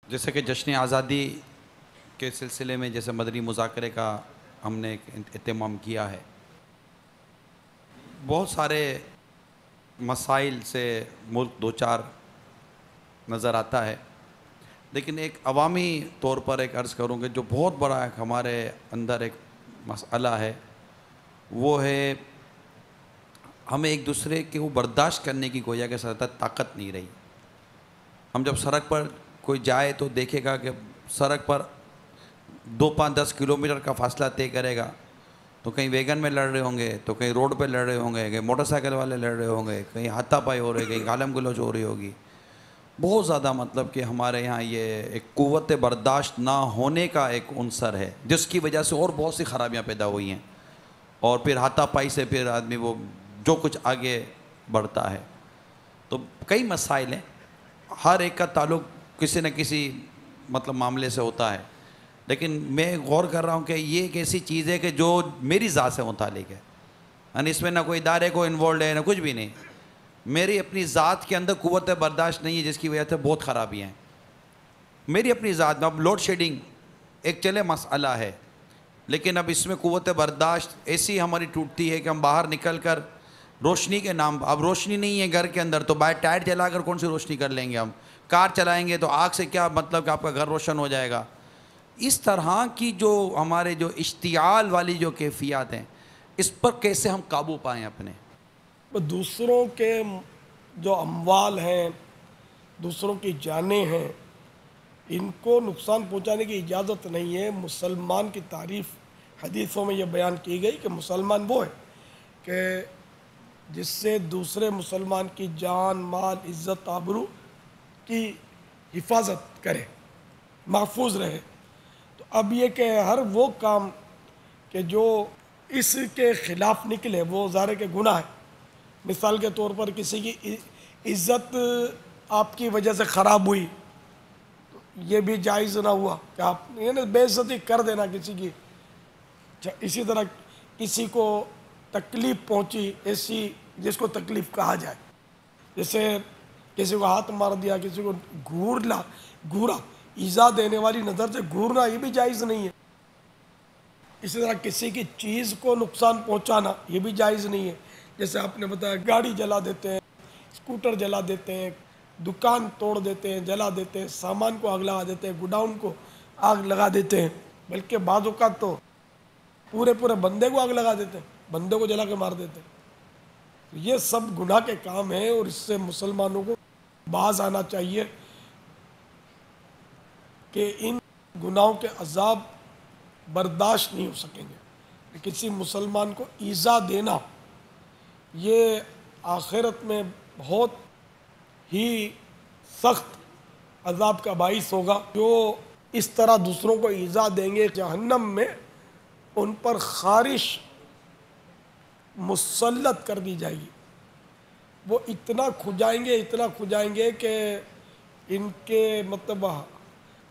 جیسے کہ جشن آزادی کے سلسلے میں جیسے مدنی مذاکرے کا ہم نے ایک اہتمام کیا ہے، بہت سارے مسائل سے ملک دوچار نظر آتا ہے، لیکن ایک عوامی طور پر ایک عرض کروں کہ جو بہت بڑا ایک ہمارے اندر ایک مسئلہ ہے، وہ ہے ہمیں ایک دوسرے کو برداشت کرنے کی گویا کہ طاقت نہیں رہی۔ ہم جب سڑک پر کوئی جائے تو دیکھے گا کہ سڑک پر 2-5-10 کلومیٹر کا فاصلہ طے کرے گا، تو کہیں ویگن میں لڑ رہے ہوں گے، تو کہیں روڈ پہ لڑ رہے ہوں گے، کہیں موٹر سائیکل والے لڑ رہے ہوں گے، کہیں ہاتھا پائی ہو رہے، کہیں گالم گلوچ ہو رہی ہوگی۔ بہت زیادہ مطلب کہ ہمارے یہاں یہ ایک قوت برداشت نہ ہونے کا ایک عنصر ہے، جس کی وجہ سے اور بہت سی خرابیاں پیدا ہوئی ہیں، اور پھر ہاتھا پائی سے پھر آدمی وہ جو کچھ آگے بڑھتا ہے۔ تو کئی مسائل ہیں، ہر ایک کا تعلق کسی نہ کسی مطلب معاملے سے ہوتا ہے، لیکن میں غور کر رہا ہوں کہ یہ ایک ایسی چیز ہے کہ جو میری ذات سے متعلق ہے، یعنی اس میں نہ کوئی ادارے کو انوالوڈ ہے نہ کچھ بھی نہیں، میری اپنی ذات کے اندر قوت برداشت نہیں ہے، جس کی وجہ سے بہت خرابیاں ہیں میری اپنی ذات میں۔ اب لوڈ شیڈنگ ایک چلے مسئلہ ہے، لیکن اب اس میں قوت برداشت ایسی ہماری ٹوٹتی ہے کہ ہم باہر نکل کر روشنی کے نام، اب روشنی نہیں ہے گھر کے اندر تو باہر ٹائر جلا کر کون سی روشنی کر لیں گے، ہم کار چلائیں گے تو آگ سے کیا مطلب کہ آپ کا گھر روشن ہو جائے گا۔ اس طرح کی جو ہمارے جو اشتعال والی جو کیفیات ہیں، اس پر کیسے ہم قابو پائیں اپنے؟ دوسروں کے جو اموال ہیں، دوسروں کی جانیں ہیں، ان کو نقصان پہنچانے کی اجازت نہیں ہے۔ مسلمان کی تعریف حدیثوں میں یہ بیان کی گئی کہ مسلمان وہ ہے کہ جس سے دوسرے مسلمان کی جان، مال، عزت، آبرو کی حفاظت کرے، محفوظ رہے۔ تو اب یہ کہ ہر وہ کام کہ جو اس کے خلاف نکلے وہ ظاہر کے گناہ ہے۔ مثال کے طور پر کسی کی عزت آپ کی وجہ سے خراب ہوئی، تو یہ بھی جائز نہ ہوا کہ آپ یعنی بے عزتی کر دینا کسی کی۔ اسی طرح کسی کو تکلیف پہنچی، ایسی جس کو تکلیف کہا جائے، جیسے کسی کو ہاتھ مار دیا، کسی کو گھورا، ایذا دینے والی نظر سے گھورنا، یہ بھی جائز نہیں ہے۔ اسی طرح کسی کی چیز کو نقصان پہنچانا، یہ بھی جائز نہیں ہے۔ جیسے آپ نے بتایا گاڑی جلا دیتے ہیں، اسکوٹر جلا دیتے ہیں، دکان توڑ دیتے ہیں، جلا دیتے ہیں، سامان کو آگ لگا دیتے ہیں، گوڈاؤن کو آگ لگا دیتے ہیں، بلکہ بعض اوقات تو پورے بندے کو آگ لگا دیتے ہیں، بندے کو جلا کے مار دیتے ہیں۔ یہ سب گناہ کے کام ہیں، اور اس سے مسلمانوں کو باز آنا چاہیے کہ ان گناہوں کے عذاب برداشت نہیں ہو سکیں گے۔ کسی مسلمان کو ایذا دینا یہ آخرت میں بہت ہی سخت عذاب کا باعث ہوگا۔ جو اس طرح دوسروں کو ایذا دیں گے، جہنم میں ان پر خارش مسلط کر دی جائے گی۔ وہ اتنا کھجائیں گے کہ ان کے مطلب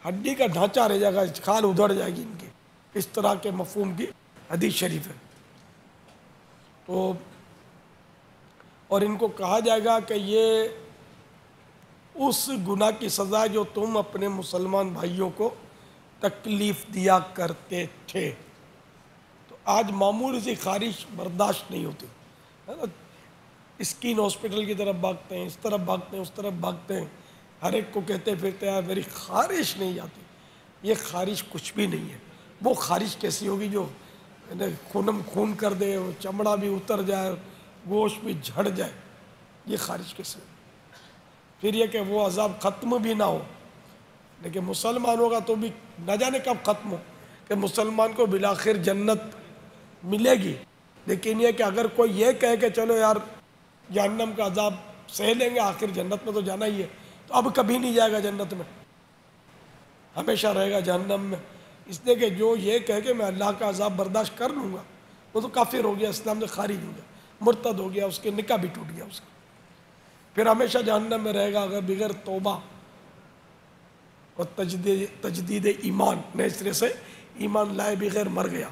ہڈی کا ڈھانچہ رہ جائے گا، کھال ادھڑ جائے گی ان کی۔ اس طرح کے مفہوم کی حدیث شریف ہے۔ تو اور ان کو کہا جائے گا کہ یہ اس گناہ کی سزا جو تم اپنے مسلمان بھائیوں کو تکلیف دیا کرتے تھے۔ تو آج معمولی سی خارش برداشت نہیں ہوتی، اسکین ہاسپٹل کی طرف بھاگتے ہیں، اس طرف بھاگتے ہیں، اس طرف بھاگتے ہیں، ہر ایک کو کہتے پھرتے ہیں میری خارش نہیں جاتی۔ یہ خارش کچھ بھی نہیں ہے۔ وہ خارش کیسی ہوگی جو خون کر دے، چمڑا بھی اتر جائے، گوشت بھی جھڑ جائے، یہ خارش کیسی ہوگی؟ پھر یہ کہ وہ عذاب ختم بھی نہ ہو، لیکن مسلمانوں کا تو بھی نہ جانے کب ختم ہو، کہ مسلمان کو بالآخر جنت ملے گی، لیکن یہ کہ اگر کوئی یہ کہے کہ چلو یار جہنم کا عذاب سہ لیں گے، آخر جنت میں تو جانا ہی ہے، تو اب کبھی نہیں جائے گا جنت میں، ہمیشہ رہے گا جہنم میں۔ اس لیے کہ جو یہ کہے کہ میں اللہ کا عذاب برداشت کر لوں گا، وہ تو کافر ہو گیا، اسلام سے خارج ہو گیا، مرتد ہو گیا، اس کے نکاح بھی ٹوٹ گیا اس کا، پھر ہمیشہ جہنم میں رہے گا اگر بغیر توبہ اور تجدید ایمان نئے سرے سے ایمان لائے بغیر مر گیا۔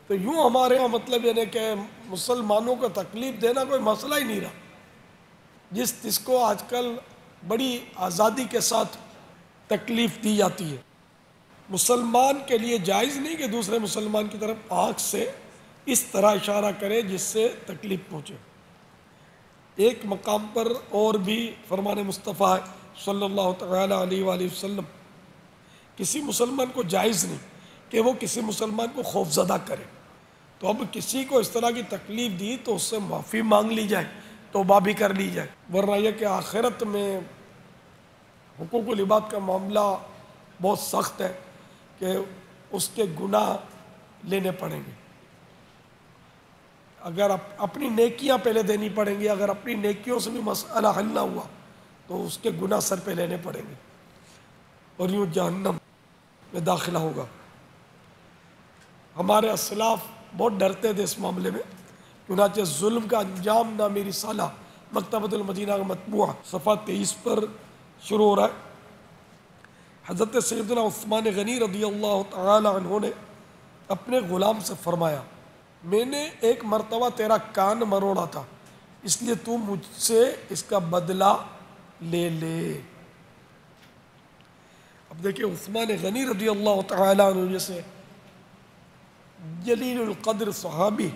تو یوں ہمارے یہاں مطلب یہ کہ مسلمانوں کو تکلیف دینا کوئی مسئلہ ہی نہیں رہا۔ جس کو آج کل بڑی آزادی کے ساتھ تکلیف دی جاتی ہے۔ مسلمان کے لیے جائز نہیں کہ دوسرے مسلمان کی طرف آنکھ سے اس طرح اشارہ کرے جس سے تکلیف پہنچے۔ ایک مقام پر اور بھی فرمان مصطفیٰ صلی اللہ تعالی علیہ وآلہ وسلم، کسی مسلمان کو جائز نہیں کہ وہ کسی مسلمان کو خوفزدہ کرے۔ تو اب کسی کو اس طرح کی تکلیف دی تو اس سے معافی مانگ لی جائے، توبہ بھی کر لی جائے، ورنہ یہ کہ آخرت میں حقوق العباد کا معاملہ بہت سخت ہے کہ اس کے گناہ لینے پڑیں گے۔ اگر اپنی نیکیاں پہلے دینی پڑیں گی، اگر اپنی نیکیوں سے بھی مسئلہ حل نہ ہوا تو اس کے گناہ سر پہ لینے پڑیں گے اور یوں جہنم میں داخلہ ہوگا۔ ہمارے اسلاف بہت ڈرتے تھے اس معاملے میں، چنانچہ ظلم کا انجام نامی رسالہ مکتبۃ المدینہ کا مطبوعہ صفحہ 23 پر شروع ہو رہا ہے۔ حضرت سیدنا عثمان غنی رضی اللہ تعالی عنہ نے اپنے غلام سے فرمایا، میں نے ایک مرتبہ تیرا کان مروڑا تھا، اس لیے تو مجھ سے اس کا بدلہ لے لے۔ اب دیکھیں عثمان غنی رضی اللہ تعالی عنہ جیسے جلیل القدر صحابی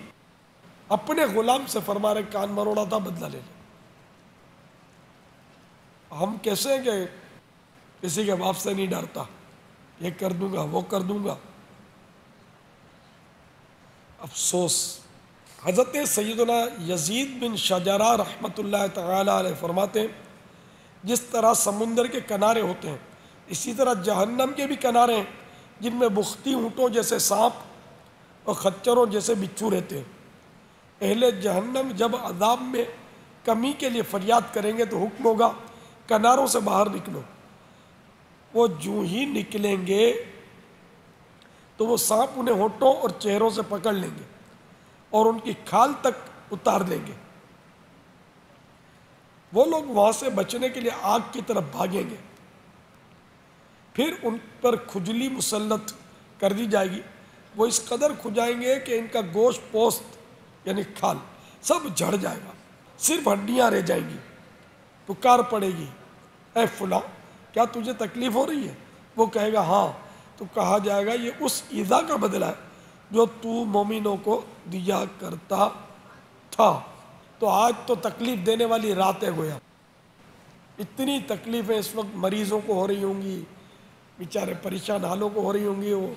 اپنے غلام سے فرما رہے کان مروڑا تھا، بدلہ لے لے۔ ہم کیسے ہیں کہ کسی کے باپ سے نہیں ڈرتا، یہ کر دوں گا وہ کر دوں گا۔ افسوس، حضرت سیدنا یزید بن شجرہ رحمۃ اللہ تعالی علیہ فرماتے ہیں، جس طرح سمندر کے کنارے ہوتے ہیں اسی طرح جہنم کے بھی کنارے ہیں، جن میں بختی اونٹوں جیسے سانپ اور خچروں جیسے بچھو رہتے ہیں۔ اہل جہنم جب عذاب میں کمی کے لیے فریاد کریں گے تو حکم ہوگا کناروں سے باہر نکلو۔ وہ جو ہی نکلیں گے تو وہ سانپ انہیں ہونٹوں اور چہروں سے پکڑ لیں گے اور ان کی کھال تک اتار دیں گے۔ وہ لوگ وہاں سے بچنے کے لیے آگ کی طرف بھاگیں گے، پھر ان پر کھجلی مسلط کر دی جائے گی، وہ اس قدر کھجائیں گے کہ ان کا گوشت پوست یعنی کھال سب جھڑ جائے گا، صرف ہڈیاں رہ جائیں گی۔ پکار پڑے گی، اے فلاں کیا تجھے تکلیف ہو رہی ہے؟ وہ کہے گا ہاں، تو کہا جائے گا یہ اس ایذا کا بدلہ ہے جو تو مومنوں کو دیا کرتا تھا۔ تو آج تو تکلیف دینے والی رات ہے گویا، اتنی تکلیفیں اس وقت مریضوں کو ہو رہی ہوں گی، بیچارے پریشان حالوں کو ہو رہی ہوں گی۔ وہ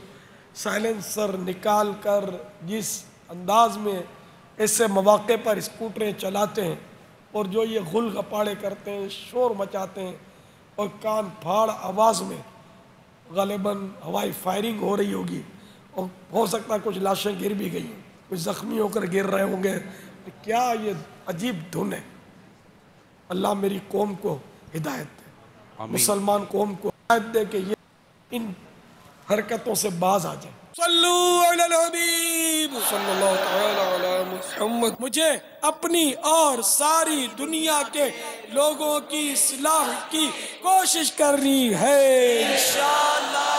سائلنسر نکال کر جس انداز میں ایسے مواقع پر اسکوٹریں چلاتے ہیں اور جو یہ غل غپاڑے کرتے ہیں، شور مچاتے ہیں اور کان پھاڑ آواز میں غالباً ہوائی فائرنگ ہو رہی ہوگی، اور ہو سکتا ہے کچھ لاشیں گر بھی گئی ہیں، کچھ زخمی ہو کر گر رہے ہوں گے۔ کیا یہ عجیب دھن ہے۔ اللہ میری قوم کو ہدایت دے، آمین۔ مسلمان قوم کو ہدایت دے کہ یہ ان حرکتوں سے باز آ جائیں۔ صلو علی الحبیب صلی اللہ تعالی علی محمد۔ مجھے اپنی اور ساری دنیا کے لوگوں کی اصلاح کی کوشش کرنی ہے انشاءاللہ۔